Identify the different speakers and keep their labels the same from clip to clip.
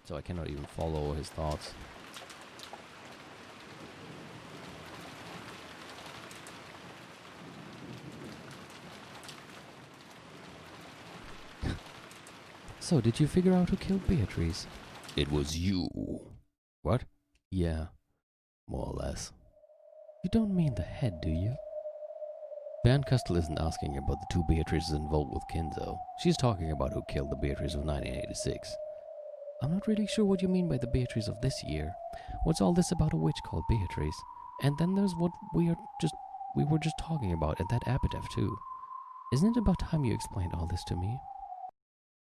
Speaker 1: so I cannot even follow his thoughts. So, did you figure out who killed Beatrice? It was you. What? Yeah, more or less. You don't mean the head, do you? Bancastle isn't asking about the two Beatrices involved with Kinzo. She's talking about who killed the Beatrice of 1986. I'm not really sure what you mean by the Beatrice of this year. What's all this about a witch called Beatrice? And then there's what we were just talking about in that epitaph too. Isn't it about time you explained all this to me?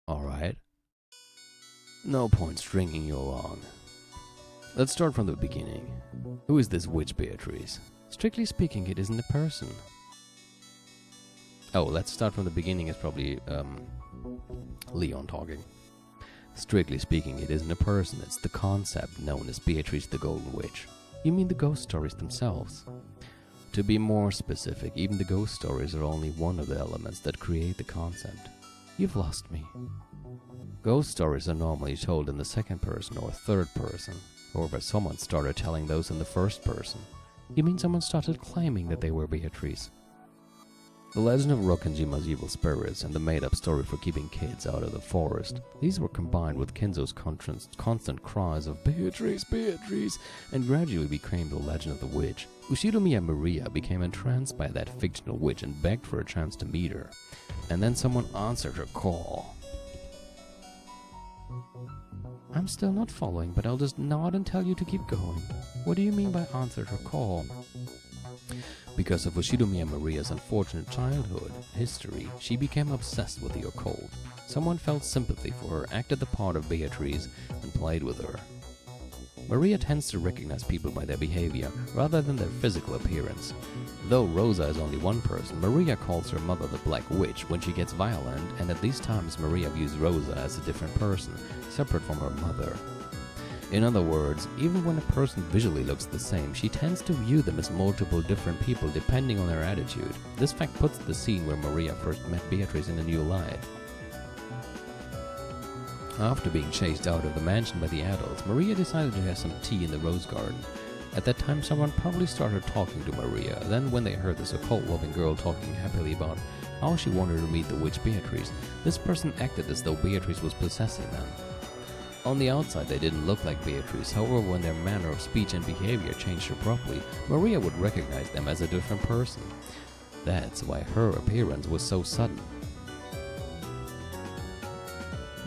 Speaker 1: Alright. No point stringing you along. Let's start from the beginning. Who is this witch Beatrice? Strictly speaking, it isn't a person. Oh, let's start from the beginning. It's probably Leon talking. Strictly speaking, it isn't a person. It's the concept known as Beatrice the Golden Witch. You mean the ghost stories themselves? To be more specific, even the ghost stories are only one of the elements that create the concept. You've lost me. Ghost stories are normally told in the second person or third person. However, someone started telling those in the first person. You mean someone started claiming that they were Beatrice? The legend of Rokkanjima's evil spirits and the made-up story for keeping kids out of the forest. These were combined with Kinzo's constant cries of Beatrice, Beatrice, and gradually became the legend of the witch. Ushiromiya Maria became entranced by that fictional witch and begged for a chance to meet her. And then someone answered her call. I'm still not following, but I'll just nod and tell you to keep going. What do you mean by answered her call? Because of Ushiromiya Maria's unfortunate childhood history, she became obsessed with the occult. Someone felt sympathy for her, acted the part of Beatrice, and played with her. Maria tends to recognize people by their behavior, rather than their physical appearance. Though Rosa is only one person, Maria calls her mother the Black Witch when she gets violent, and at these times Maria views Rosa as a different person, separate from her mother. In other words, even when a person visually looks the same, she tends to view them as multiple different people depending on their attitude. This fact puts the scene where Maria first met Beatrice in a new light. After being chased out of the mansion by the adults, Maria decided to have some tea in the rose garden. At that time, someone probably started talking to Maria. Then when they heard this occult-loving girl talking happily about how she wanted to meet the witch Beatrice, this person acted as though Beatrice was possessing them. On the outside, they didn't look like Beatrice. However, when their manner of speech and behavior changed abruptly, Maria would recognize them as a different person. That's why her appearance was so sudden.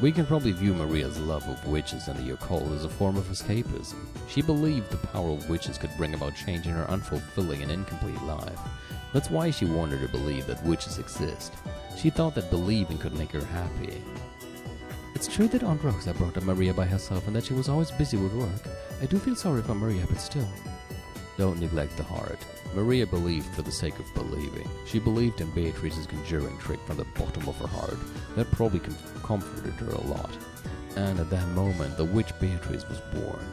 Speaker 1: We can probably view Maria's love of witches and the occult as a form of escapism. She believed the power of witches could bring about change in her unfulfilling and incomplete life. That's why she wanted to believe that witches exist. She thought that believing could make her happy. It's true that Aunt Rosa brought up Maria by herself and that she was always busy with work. I do feel sorry for Maria, but still. Don't neglect the heart. Maria believed for the sake of believing. She believed in Beatrice's conjuring trick from the bottom of her heart. That probably comforted her a lot. And at that moment, the witch Beatrice was born.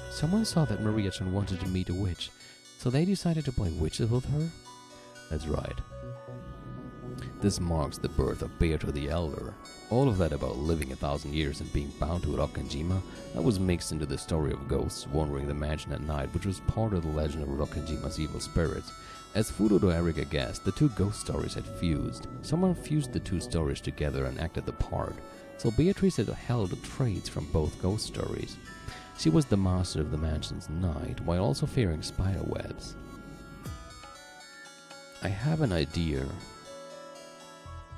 Speaker 1: Someone saw that Maria-chan wanted to meet a witch, so they decided to play witches with her? That's right. This marks the birth of Beatrice the Elder. All of that about living 1,000 years and being bound to Rokkanjima, that was mixed into the story of ghosts wandering the mansion at night, which was part of the legend of Rokkanjima's evil spirits. As Furuto Erika guessed, the two ghost stories had fused. Someone fused the two stories together and acted the part. So Beatrice had held traits from both ghost stories. She was the master of the mansion's night, while also fearing spider webs. I have an idea.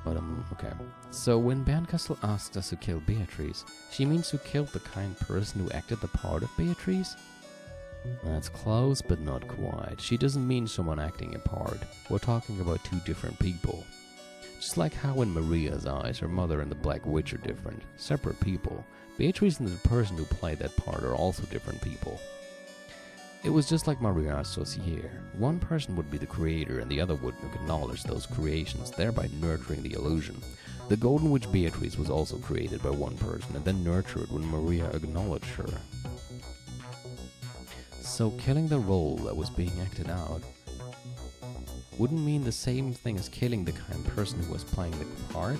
Speaker 1: But okay. So when Bancastle asked us to kill Beatrice, she means who killed the kind person who acted the part of Beatrice? That's close, but not quite. She doesn't mean someone acting a part. We're talking about two different people. Just like how in Maria's eyes, her mother and the Black Witch are different, separate people. Beatrice and the person who played that part are also different people. It was just like Maria Associé. One person would be the creator and the other would acknowledge those creations, thereby nurturing the illusion. The Golden Witch Beatrice was also created by one person and then nurtured when Maria acknowledged her. So killing the role that was being acted out wouldn't mean the same thing as killing the kind person who was playing the part?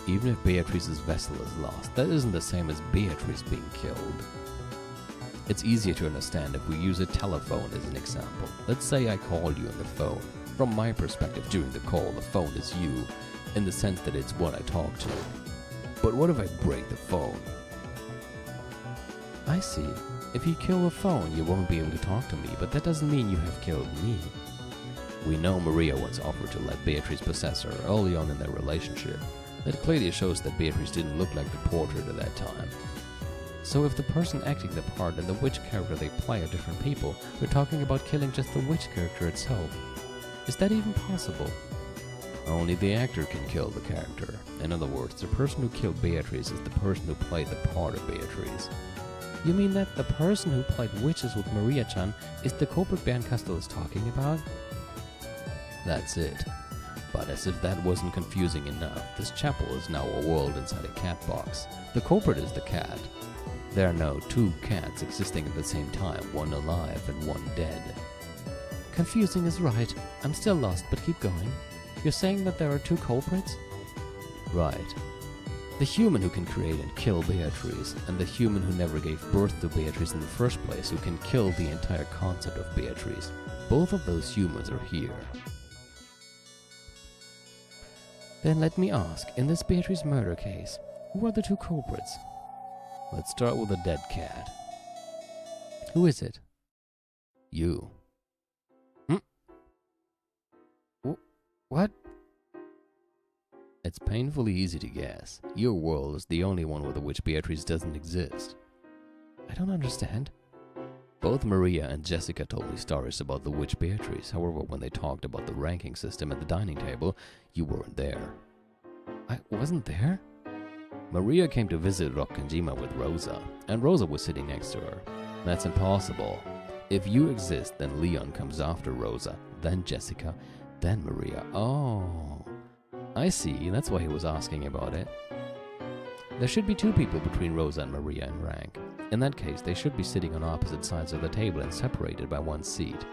Speaker 1: Even if Beatrice's vessel is lost, that isn't the same as Beatrice being killed. It's easier to understand if we use a telephone as an example. Let's say I called you on the phone. From my perspective during the call, the phone is you, in the sense that it's what I talk to. But what if I break the phone? I see. If you kill the phone, you won't be able to talk to me, but that doesn't mean you have killed me. We know Maria once offered to let Beatrice possess her early on in their relationship. That clearly shows that Beatrice didn't look like the portrait at that time. So if the person acting the part and the witch character they play are different people, we're talking about killing just the witch character itself. Is that even possible? Only the actor can kill the character. In other words, the person who killed Beatrice is the person who played the part of Beatrice. You mean that the person who played witches with Maria-chan is the culprit Bernd Castel is talking about? That's it. But as if that wasn't confusing enough, this chapel is now a world inside a cat box. The culprit is the cat. There are now two cats existing at the same time, one alive and one dead. Confusing is right. I'm still lost, but keep going. You're saying that there are two culprits? Right. The human who can create and kill Beatrice, and the human who never gave birth to Beatrice in the first place, who can kill the entire concept of Beatrice. Both of those humans are here. Then let me ask, in this Beatrice murder case, who are the two culprits? Let's start with the dead cat. Who is it? You. What? It's painfully easy to guess. Your world is the only one with which Beatrice doesn't exist. I don't understand. Both Maria and Jessica told me stories about the witch Beatrice. However, when they talked about the ranking system at the dining table, you weren't there. I wasn't there? Maria came to visit Rokkanjima with Rosa, and Rosa was sitting next to her. That's impossible. If you exist, then Leon comes after Rosa, then Jessica, then Maria. Oh, I see. That's why he was asking about it. There should be two people between Rosa and Maria in rank. In that case, they should be sitting on opposite sides of the table and separated by one seat.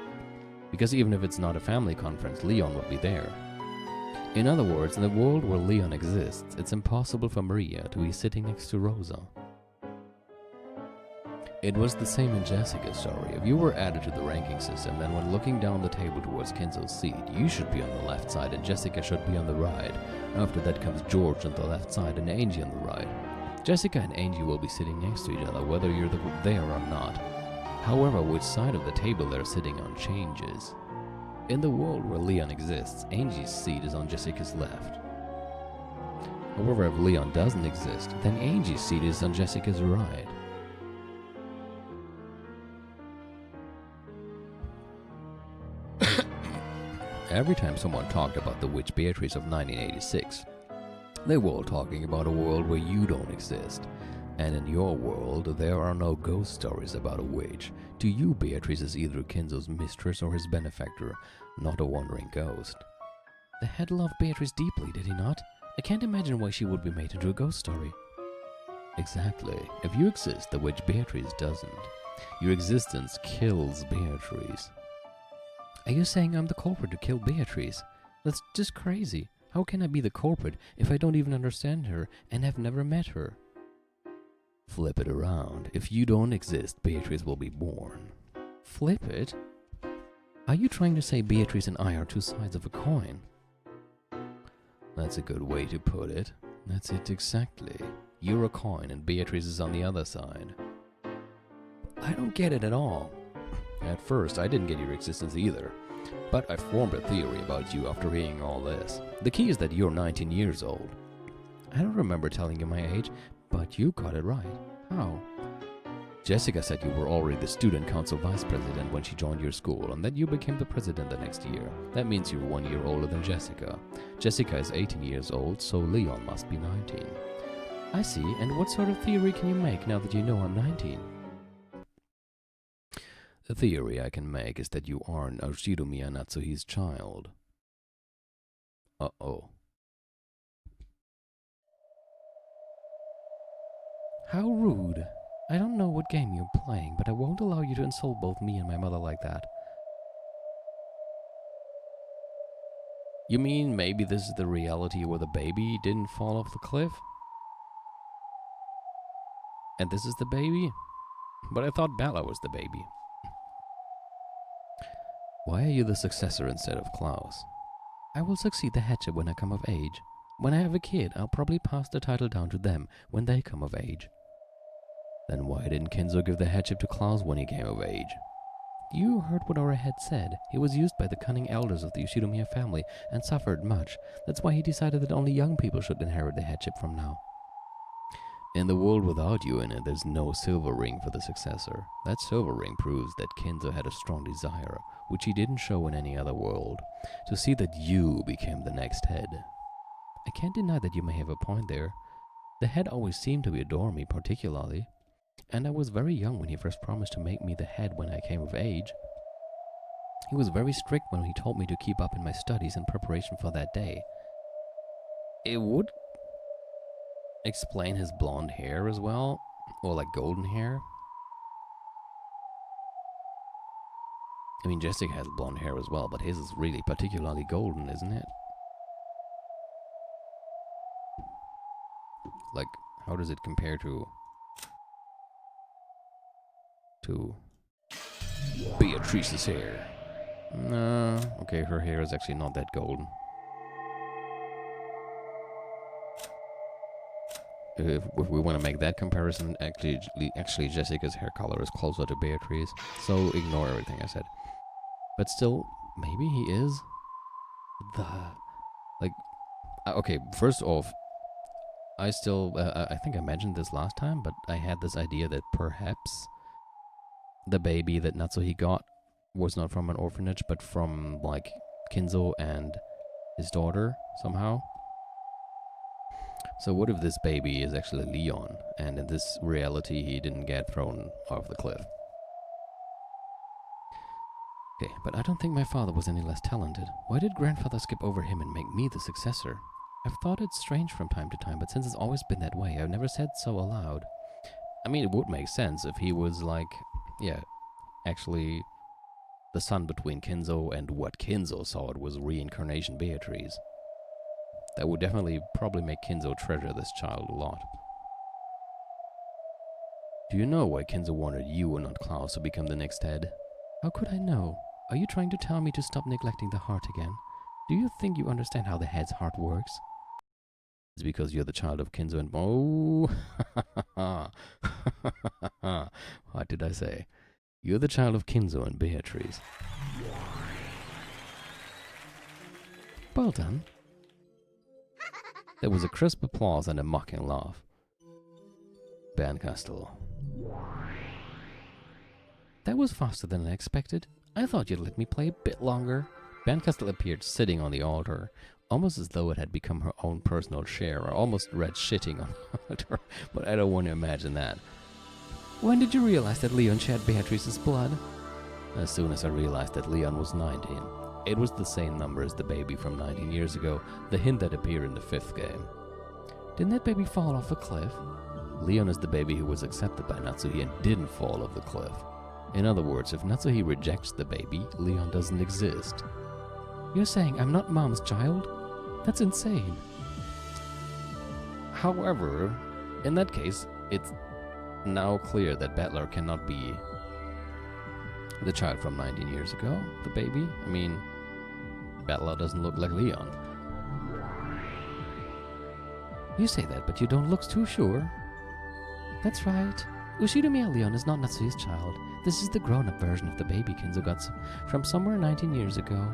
Speaker 1: Because even if it's not a family conference, Leon would be there. In other words, in the world where Leon exists, it's impossible for Maria to be sitting next to Rosa. It was the same in Jessica's story. If you were added to the ranking system, then when looking down the table towards Kinzo's seat, you should be on the left side and Jessica should be on the right. After that comes George on the left side and Angie on the right. Jessica and Angie will be sitting next to each other whether you're there or not. However, which side of the table they're sitting on changes. In the world where Leon exists, Angie's seat is on Jessica's left. However, if Leon doesn't exist, then Angie's seat is on Jessica's right. Every time someone talked about the witch Beatrice of 1986, they were all talking about a world where you don't exist. And in your world, there are no ghost stories about a witch. To you, Beatrice is either Kinzo's mistress or his benefactor, not a wandering ghost. The head loved Beatrice deeply, did he not? I can't imagine why she would be made into a ghost story. Exactly. If you exist, the witch Beatrice doesn't. Your existence kills Beatrice. Are you saying I'm the culprit to kill Beatrice? That's just crazy. How can I be the culprit if I don't even understand her and have never met her? Flip it around. If you don't exist, Beatrice will be born. Flip it? Are you trying to say Beatrice and I are two sides of a coin? That's a good way to put it. That's it exactly. You're a coin and Beatrice is on the other side. I don't get it at all. At first, I didn't get your existence either. But I formed a theory about you after hearing all this. The key is that you're 19 years old. I don't remember telling you my age, but you got it right. How? Jessica said you were already the student council vice president when she joined your school, and that you became the president the next year. That means you're 1 year older than Jessica. Jessica is 18 years old, so Leon must be 19. I see, and what sort of theory can you make now that you know I'm 19? The theory I can make is that you aren't Oshirumi Natsuhi's child. Uh-oh. How rude. I don't know what game you're playing, but I won't allow you to insult both me and my mother like that. You mean maybe this is the reality where the baby didn't fall off the cliff? And this is the baby? But I thought Bella was the baby. Why are you the successor instead of Klaus? I will succeed the headship when I come of age. When I have a kid, I'll probably pass the title down to them when they come of age. Then why didn't Kinzo give the headship to Klaus when he came of age? You heard what our head said. He was used by the cunning elders of the Yoshidomiya family and suffered much. That's why he decided that only young people should inherit the headship from now. In the world without you in it, there's no silver ring for the successor. That silver ring proves that Kinzo had a strong desire, which he didn't show in any other world, to see that you became the next head. I can't deny that you may have a point there. The head always seemed to adore me particularly, and I was very young when he first promised to make me the head when I came of age. He was very strict when he told me to keep up in my studies in preparation for that day. It would explain his blonde hair as well, or like golden hair. I mean, Jessica has blonde hair as well, but his is really particularly golden, isn't it? Like, how does it compare to Beatrice's hair? No, okay, her hair is actually not that golden. If we want to make that comparison, actually Jessica's hair color is closer to Beatrice, so ignore everything I said. But still, maybe he is okay, first off, I think I mentioned this last time, but I had this idea that perhaps the baby that Natsuhi got was not from an orphanage, but from, like, Kinzo and his daughter, somehow. So what if this baby is actually Leon, and in this reality he didn't get thrown off the cliff? Okay, but I don't think my father was any less talented. Why did grandfather skip over him and make me the successor? I've thought it strange from time to time, but since it's always been that way, I've never said so aloud. I mean, it would make sense if he was like, yeah, actually the son between Kinzo and what Kinzo saw it was reincarnation Beatrice. That would definitely probably make Kinzo treasure this child a lot. Do you know why Kinzo wanted you and not Klaus to become the next head? How could I know? Are you trying to tell me to stop neglecting the heart again? Do you think you understand how the head's heart works? It's because you're the child of Kinzo and... Oh! What did I say? You're the child of Kinzo and Beatrice. Well done. There was a crisp applause and a mocking laugh. Bernkastel. That was faster than I expected. I thought you'd let me play a bit longer. Bernkastel appeared sitting on the altar, almost as though it had become her own personal chair, or almost read shitting on the altar, but I don't want to imagine that. When did you realize that Leon shed Beatrice's blood? As soon as I realized that Leon was 19. It was the same number as the baby from 19 years ago, the hint that appeared in the 5th game. Didn't that baby fall off a cliff? Leon is the baby who was accepted by Natsuhi and didn't fall off the cliff. In other words, if Natsuhi rejects the baby, Leon doesn't exist. You're saying I'm not Mom's child? That's insane. However, in that case, it's now clear that Battler cannot be the child from 19 years ago, the baby. I mean, Battler doesn't look like Leon. You say that, but you don't look too sure. That's right. Ushidomiya Leon is not Natsuhi's child. This is the grown-up version of the baby Kinzo got from somewhere 19 years ago.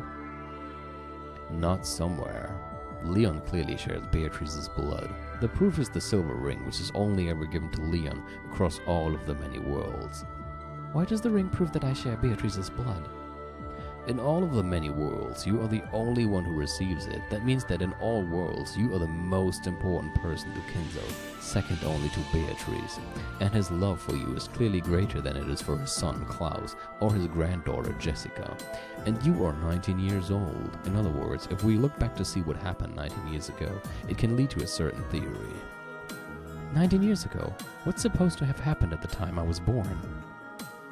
Speaker 1: Not somewhere. Leon clearly shares Beatrice's blood. The proof is the silver ring, which is only ever given to Leon across all of the many worlds. Why does the ring prove that I share Beatrice's blood? In all of the many worlds, you are the only one who receives it. That means that in all worlds, you are the most important person to Kinzo, second only to Beatrice. And his love for you is clearly greater than it is for his son, Klaus, or his granddaughter, Jessica. And you are 19 years old. In other words, if we look back to see what happened 19 years ago, it can lead to a certain theory. 19 years ago? What's supposed to have happened at the time I was born?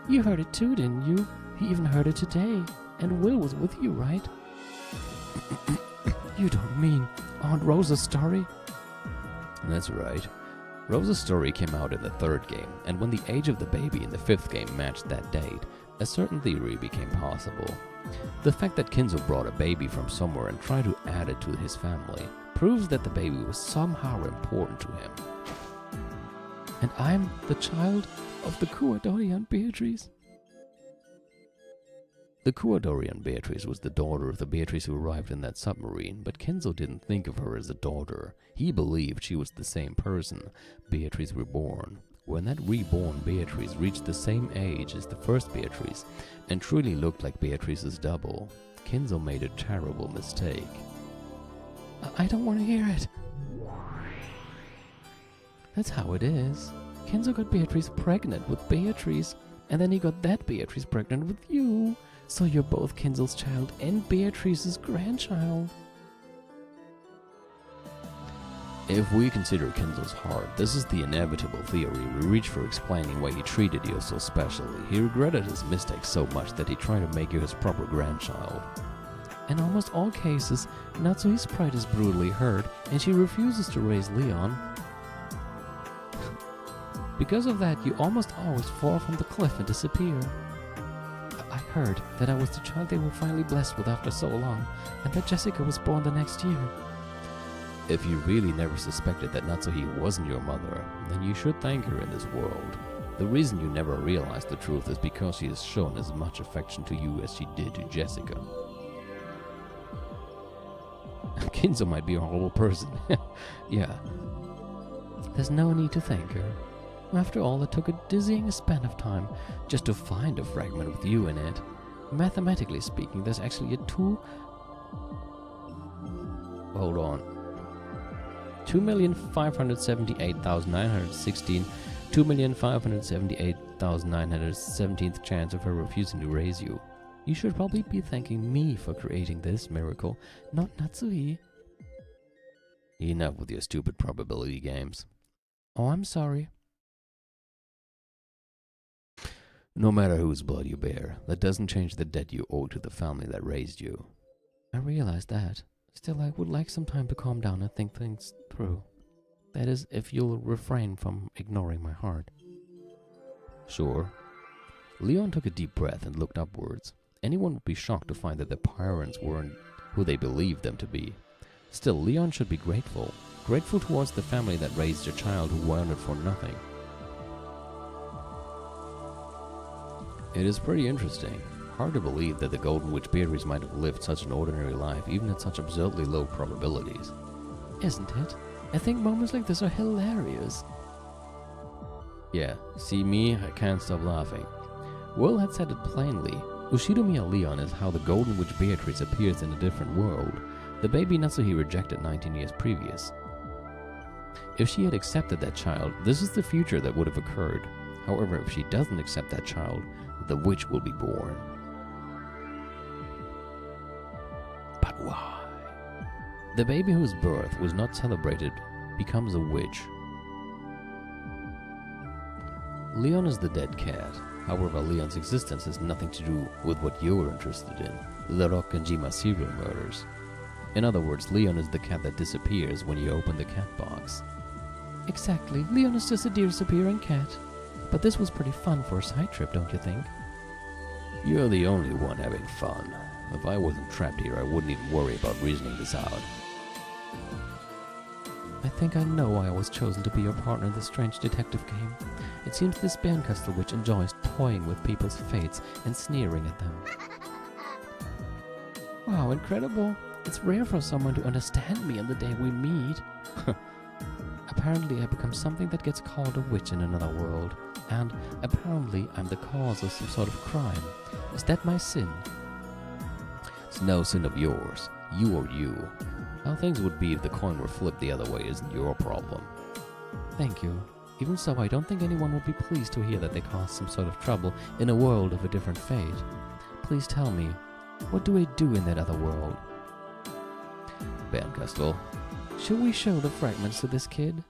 Speaker 1: You heard it too, didn't you? He even heard it today. And Will was with you, right? You don't mean Aunt Rosa's story? That's right. Rosa's story came out in the 3rd game, and when the age of the baby in the 5th game matched that date, a certain theory became possible. The fact that Kinzo brought a baby from somewhere and tried to add it to his family proves that the baby was somehow important to him. And I'm the child of the Kuadorian Beatrice. The Kuadorian Beatrice was the daughter of the Beatrice who arrived in that submarine, but Kinzo didn't think of her as a daughter. He believed she was the same person, Beatrice reborn. When that reborn Beatrice reached the same age as the first Beatrice and truly looked like Beatrice's double, Kinzo made a terrible mistake. I don't want to hear it. That's how it is. Kinzo got Beatrice pregnant with Beatrice, and then he got that Beatrice pregnant with you. So you're both Kinzo's child and Beatrice's grandchild. If we consider Kinzo's heart, this is the inevitable theory we reach for explaining why he treated you so specially. He regretted his mistake so much that he tried to make you his proper grandchild. In almost all cases, Natsuhi's pride is brutally hurt, and she refuses to raise Leon. Because of that, you almost always fall from the cliff and disappear. I heard that I was the child they were finally blessed with after so long, and that Jessica was born the next year. If you really never suspected that Natsuhi wasn't your mother, then you should thank her in this world. The reason you never realized the truth is because she has shown as much affection to you as she did to Jessica. Kinzo might be a horrible person. Yeah. There's no need to thank her. After all, it took a dizzying span of time just to find a fragment with you in it. Mathematically speaking, there's actually a 2,578,916, 2,578,917th chance of her refusing to raise you. You should probably be thanking me for creating this miracle, not Natsuhi. Enough with your stupid probability games. Oh, I'm sorry. No matter whose blood you bear, that doesn't change the debt you owe to the family that raised you. I realize that. Still, I would like some time to calm down and think things through. That is, if you'll refrain from ignoring my heart. Sure. Leon took a deep breath and looked upwards. Anyone would be shocked to find that their parents weren't who they believed them to be. Still, Leon should be grateful. Grateful towards the family that raised a child who wanted for nothing. It is pretty interesting. Hard to believe that the Golden Witch Beatrice might have lived such an ordinary life, even at such absurdly low probabilities. Isn't it? I think moments like this are hilarious. Yeah, see me? I can't stop laughing. Will had said it plainly. Ushidomiya Leon is how the Golden Witch Beatrice appears in a different world. The baby Natsuhi rejected 19 years previous. If she had accepted that child, this is the future that would have occurred. However, if she doesn't accept that child, the witch will be born. But why? The baby whose birth was not celebrated becomes a witch. Leon is the dead cat. However, Leon's existence has nothing to do with what you're interested in, the Rokkanjima serial murders. In other words, Leon is the cat that disappears when you open the cat box. Exactly, Leon is just a disappearing cat. But this was pretty fun for a side trip, don't you think? You're the only one having fun. If I wasn't trapped here, I wouldn't even worry about reasoning this out. I think I know why I was chosen to be your partner in this strange detective game. It seems this Bandcastle witch enjoys toying with people's fates and sneering at them. Wow, incredible. It's rare for someone to understand me on the day we meet. Apparently I become something that gets called a witch in another world, and apparently I'm the cause of some sort of crime. Is that my sin? It's no sin of yours. You are you. How things would be if the coin were flipped the other way isn't your problem. Thank you. Even so, I don't think anyone would be pleased to hear that they caused some sort of trouble in a world of a different fate. Please tell me, what do I do in that other world? Bandcastle. Should we show the fragments to this kid?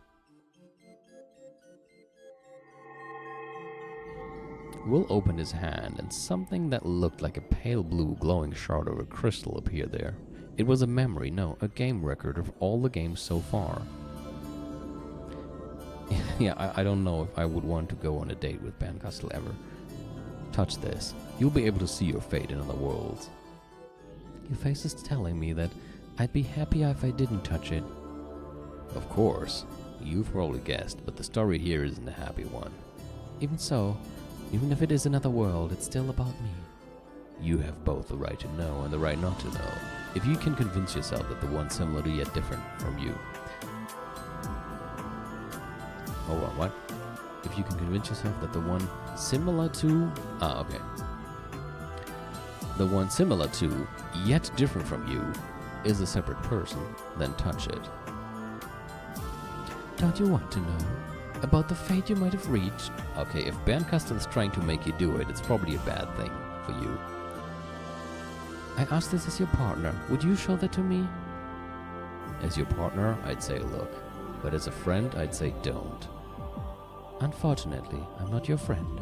Speaker 1: Will opened his hand, and something that looked like a pale blue glowing shard of a crystal appeared there. It was a memory, no, a game record of all the games so far. Yeah, I don't know if I would want to go on a date with Bancastle ever. Touch this. You'll be able to see your fate in other worlds. Your face is telling me that I'd be happy if I didn't touch it. Of course. You've probably guessed, but the story here isn't a happy one. Even so, even if it is another world, it's still about me. You have both the right to know and the right not to know. If you can convince yourself that the one similar to yet different from you... Hold on, what? If you can convince yourself that the one similar to... okay. The one similar to, yet different from you, is a separate person, then touch it. Don't you want to know about the fate you might have reached? Okay, if Bancastle is trying to make you do it, it's probably a bad thing for you. I asked this as your partner. Would you show that to me? As your partner, I'd say look. But as a friend, I'd say don't. Unfortunately, I'm not your friend.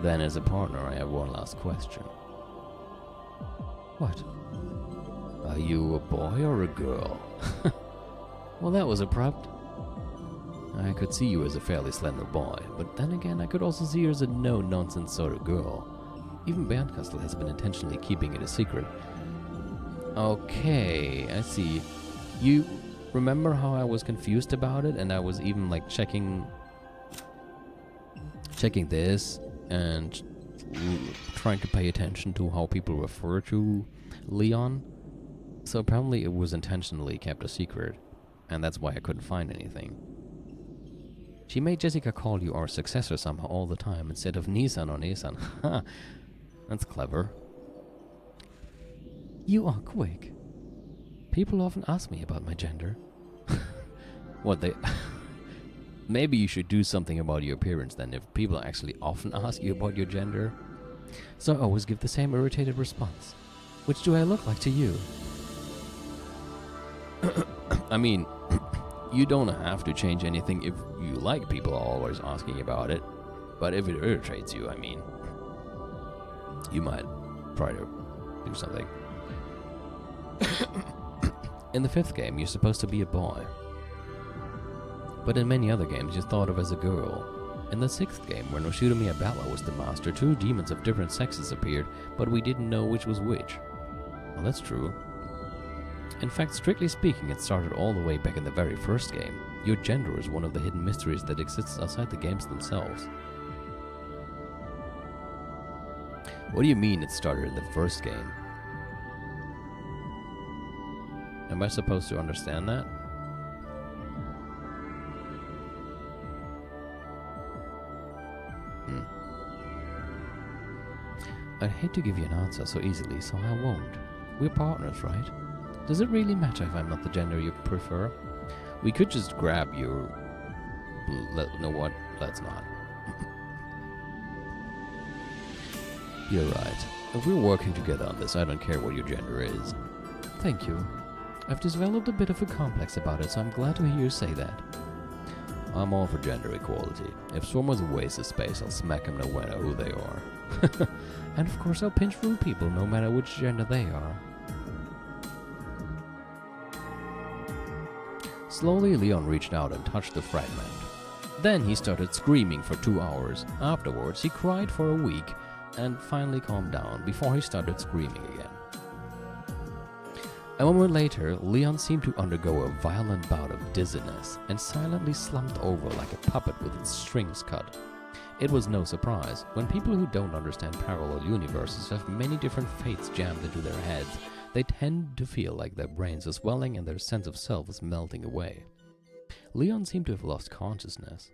Speaker 1: Then as a partner, I have one last question. What? Are you a boy or a girl? Well, that was abrupt. I could see you as a fairly slender boy, but then again, I could also see you as a no-nonsense sort of girl. Even Bancastle has been intentionally keeping it a secret. Okay, I see. You remember how I was confused about it, and I was even like checking this and trying to pay attention to how people refer to Leon. So apparently it was intentionally kept a secret, and that's why I couldn't find anything. She made Jessica call you our successor somehow all the time instead of Nissan or Nissan. Ha! That's clever. You are quick. People often ask me about my gender. What, they... Maybe you should do something about your appearance then, if people actually often ask you about your gender. So I always give the same irritated response. Which do I look like to you? I mean, you don't have to change anything if you like people always asking about it. But if it irritates you, I mean, you might try to do something. In the 5th game, you're supposed to be a boy. But in many other games, you're thought of as a girl. In the 6th game, when Roshuda Miyabella was the master, 2 demons of different sexes appeared, but we didn't know which was which. Well, that's true. In fact, strictly speaking, it started all the way back in the very first game. Your gender is one of the hidden mysteries that exists outside the games themselves. What do you mean it started in the first game? Am I supposed to understand that? I'd hate to give you an answer so easily, so I won't. We're partners, right? Does it really matter if I'm not the gender you prefer? We could just grab your... No, what? Let's not. You're right. If we're working together on this, I don't care what your gender is. Thank you. I've developed a bit of a complex about it, so I'm glad to hear you say that. I'm all for gender equality. If someone's a waste of space, I'll smack them no matter who they are. And of course I'll pinch rude people no matter which gender they are. Slowly Leon reached out and touched the fragment. Then he started screaming for 2 hours. Afterwards he cried for a week and finally calmed down before he started screaming again. A moment later, Leon seemed to undergo a violent bout of dizziness and silently slumped over like a puppet with its strings cut. It was no surprise. When people who don't understand parallel universes have many different fates jammed into their heads, they tend to feel like their brains are swelling and their sense of self is melting away. Leon seemed to have lost consciousness.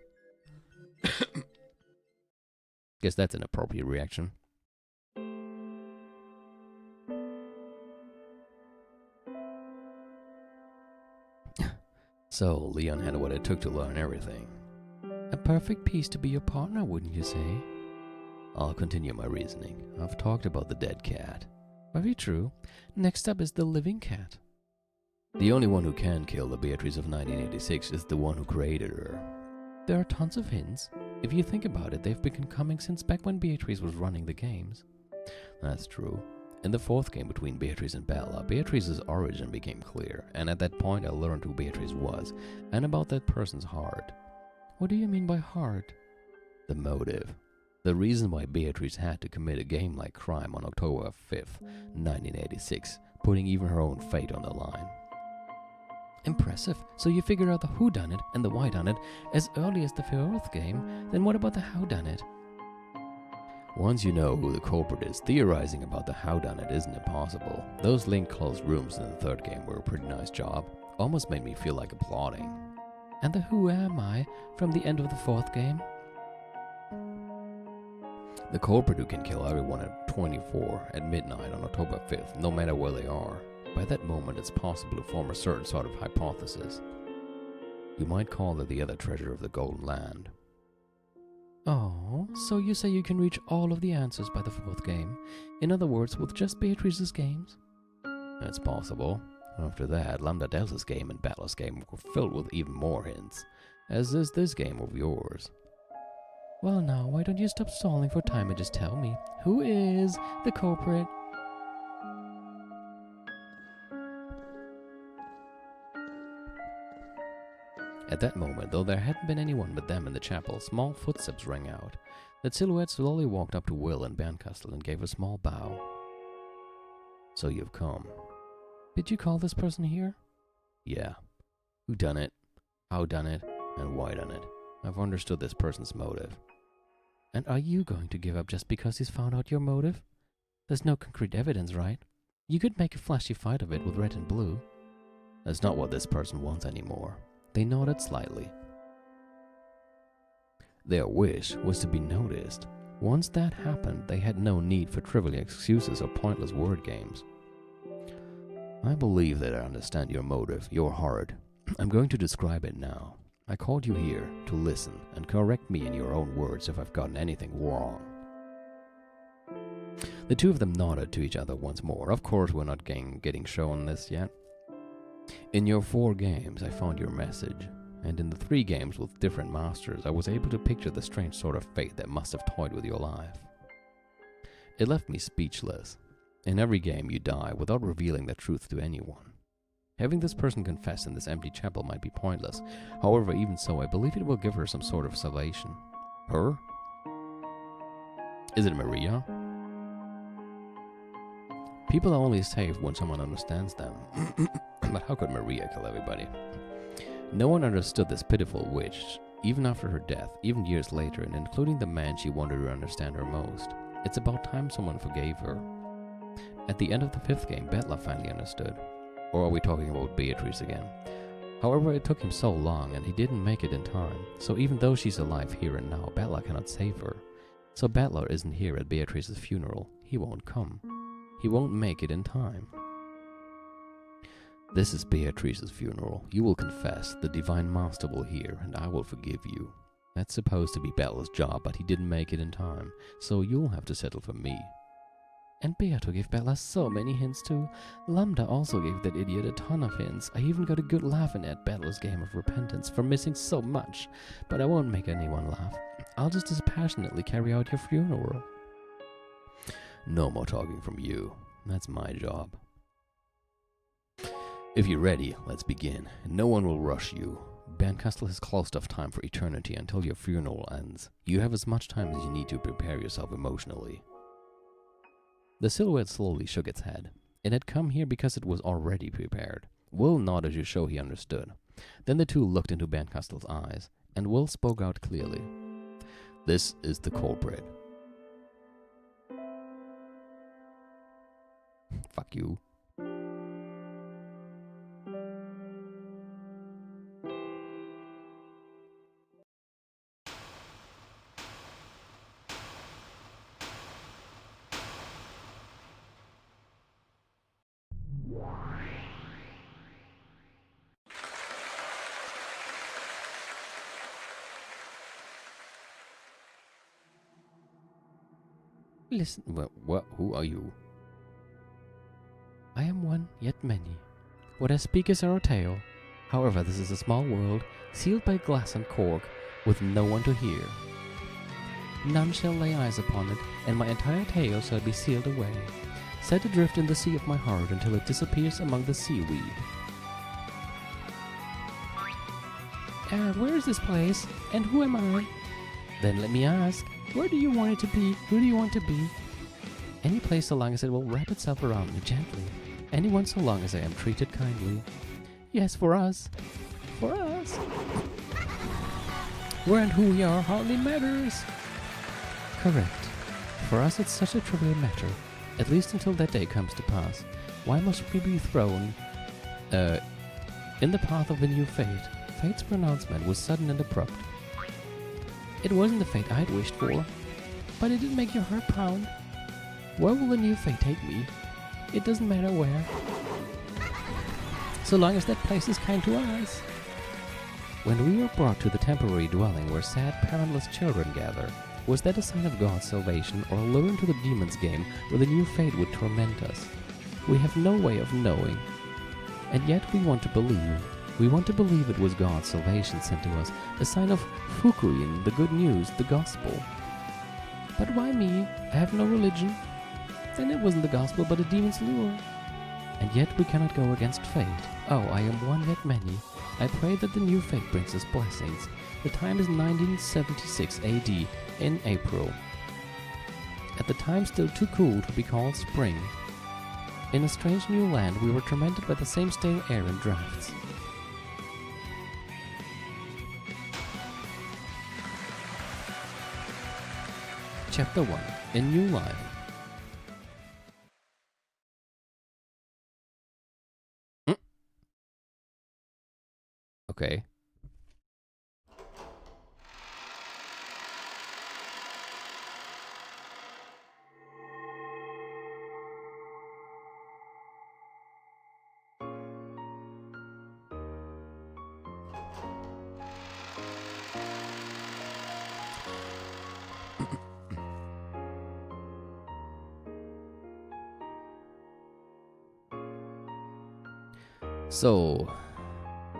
Speaker 1: Guess that's an appropriate reaction. So, Leon had what it took to learn everything. A perfect piece to be your partner, wouldn't you say? I'll continue my reasoning. I've talked about the dead cat. Very true. Next up is the living cat. The only one who can kill the Beatrice of 1986 is the one who created her. There are tons of hints. If you think about it, they've been coming since back when Beatrice was running the games. That's true. In the fourth game between Beatrice and Bella, Beatrice's origin became clear, and at that point I learned who Beatrice was, and about that person's heart.
Speaker 2: What do you mean by heart?
Speaker 1: The motive. The reason why Beatrice had to commit a game-like crime on October 5th, 1986, putting even her own fate on the line.
Speaker 2: Impressive. So you figured out the whodunit and the whydunit as early as the fourth game, then what about the howdunit?
Speaker 1: Once you know who the culprit is, theorizing about the howdunit isn't impossible. Those linked closed rooms in the third game were a pretty nice job. Almost made me feel like applauding.
Speaker 2: And the who am I from the end of the fourth game?
Speaker 1: The culprit who can kill everyone at 24 at midnight on October 5th, no matter where they are. By that moment, it's possible to form a certain sort of hypothesis. You might call it the other treasure of the Golden Land.
Speaker 2: Oh, so you say you can reach all of the answers by the fourth game? In other words, with just Beatrice's games?
Speaker 1: That's possible. After that, Lambda Delta's game and Battler's game were filled with even more hints, as is this game of yours.
Speaker 2: Well now, why don't you stop stalling for time and just tell me, who is the culprit?
Speaker 1: At that moment, though there hadn't been anyone but them in the chapel, small footsteps rang out. That silhouette slowly walked up to Will and Bancastle and gave a small bow. So you've come.
Speaker 2: Did you call this person here?
Speaker 1: Yeah. Who done it, how done it, and why done it. I've understood this person's motive.
Speaker 2: And are you going to give up just because he's found out your motive? There's no concrete evidence, right? You could make a flashy fight of it with red and blue.
Speaker 1: That's not what this person wants anymore. They nodded slightly. Their wish was to be noticed. Once that happened, they had no need for trivial excuses or pointless word games. I believe that I understand your motive, your heart. I'm going to describe it now. I called you here to listen and correct me in your own words if I've gotten anything wrong. The two of them nodded to each other once more. Of course, we're not getting shown this yet. In your 4 games, I found your message, and in the 3 games with different masters, I was able to picture the strange sort of fate that must have toyed with your life. It left me speechless. In every game, you die without revealing the truth to anyone. Having this person confess in this empty chapel might be pointless. However, even so, I believe it will give her some sort of salvation. Her? Is it Maria? People are only saved when someone understands them. But how could Maria kill everybody? No one understood this pitiful witch, even after her death, even years later, and including the man she wanted to understand her most. It's about time someone forgave her. At the end of the 5th game, Betla finally understood. Or are we talking about Beatrice again? However, it took him so long, and he didn't make it in time. So even though she's alive here and now, Betla cannot save her. So Betla isn't here at Beatrice's funeral. He won't come. He won't make it in time. This is Beatrice's funeral. You will confess, the Divine Master will hear, and I will forgive you. That's supposed to be Bella's job, but he didn't make it in time, so you'll have to settle for me.
Speaker 2: And Beato gave Bella so many hints too. Lambda also gave that idiot a ton of hints. I even got a good laugh in at Bella's game of repentance for missing so much. But I won't make anyone laugh. I'll just as passionately carry out your funeral.
Speaker 1: No more talking from you. That's my job. If you're ready, let's begin. No one will rush you. Bancastle has closed off time for eternity until your funeral ends. You have as much time as you need to prepare yourself emotionally. The silhouette slowly shook its head. It had come here because it was already prepared. Will nodded to show he understood. Then the two looked into Bancastle's eyes, and Will spoke out clearly. This is the culprit. Fuck you.
Speaker 2: Listen.
Speaker 1: What? Who are you?
Speaker 2: I am one, yet many. What I speak is our tale. However, this is a small world, sealed by glass and cork, with no one to hear. None shall lay eyes upon it, and my entire tale shall be sealed away. set adrift in the sea of my heart until it disappears among the seaweed. Where is this place? And who am I? Then let me ask, where do you want it to be? Who do you want to be? Any place so long as it will wrap itself around me gently. Anyone so long as I am treated kindly. Yes, for us. For us. Where and who we are hardly matters. Correct. For us it's such a trivial matter. At least until that day comes to pass. Why must we be thrown in the path of a new fate? Fate's pronouncement was sudden and abrupt. It wasn't the fate I'd wished for, but it did make your heart pound. Where will the new fate take me? It doesn't matter where, so long as that place is kind to us. When we were brought to the temporary dwelling where sad, parentless children gather, was that a sign of God's salvation or a lure into the demon's game where the new fate would torment us? We have no way of knowing, and yet we want to believe. We want to believe it was God's salvation sent to us, a sign of fukuin, the good news, the gospel. But why me? I have no religion. Then it wasn't the gospel, but a demon's lure. And yet we cannot go against fate. Oh, I am one yet many. I pray that the new fate brings us blessings. The time is 1976 AD, in April. At the time still too cool to be called spring. In a strange new land we were tormented by the same stale air and drafts. Chapter 1. A New Life. Okay. So,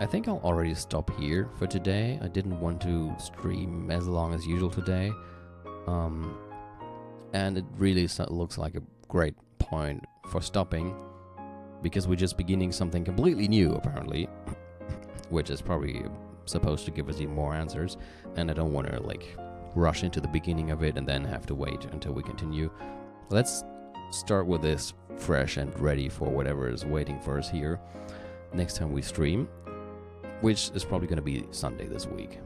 Speaker 2: I think I'll already stop here for today. I didn't want to stream as long as usual today. And it really looks like a great point for stopping, because we're just beginning something completely new, apparently, which is probably supposed to give us even more answers, and I don't want to, like, rush into the beginning of it and then have to wait until we continue. Let's start with this fresh and ready for whatever is waiting for us here next time we stream, which is probably going to be Sunday this week.